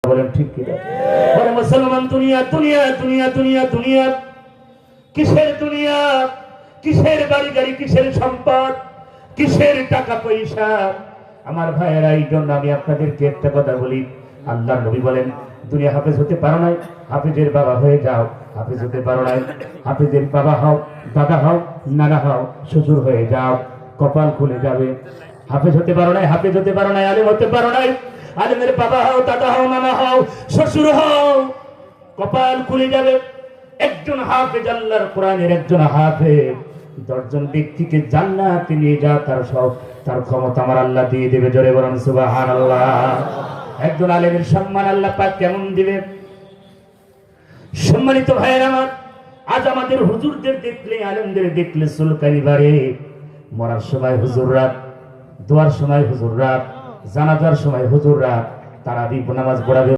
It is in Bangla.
বলেন ঠিক কি? বলে মুসলমান, দুনিয়া দুনিয়া দুনিয়া দুনিয়া দুনিয়া, কিসের দুনিয়া? কিসের বাড়ি গাড়ি, কিসের সম্পদ, কিসের টাকা পয়সা? আমার ভাইয়েরা, এই জন্য আমি আপনাদেরকে একটা কথা বলি। আল্লাহর নবী বলেন, দুনিয়া হাফেজ হতে পারো নাই, হাফেজের বাবা হয়ে যাও। হাফেজ হতে পারো নাই, হাফেজের বাবা হও, দাদা হও, নানা হও, শ্বশুর হয়ে যাও, কপাল খুলে যাবে। হাফেজ হতে পারো নাই, হাফেজ হতে পারো নাই, আলেম হতে পারো নাই, আলেমের বাবা হও, দাদা হও, নানা হও, শ্বশুর হও, কপাল খুলে যাবে। একজন হাফেজ, আল্লাহর কোরআনের একজন হাফেজ 10 জন ব্যক্তিকে জান্নাতে নিয়ে যা, তার ক্ষমতা আমার আল্লাহ দিয়ে দেবে। জোরে বলুন সুবহানাল্লাহ। একজন আলেমের সম্মান আল্লাহ পাক কেমন দিবে? সম্মানিত ভাইয়ের আমার, আজ আমাদের হুজুরদের দেখলে, আলেমদের দেখলে চুলকানি বাড়ে। মরার সময় হুজুররা, দোয়ার সময় হুজুররা, জানাজার সময় হুজুররা তারাবি নামাজ পড়াবে।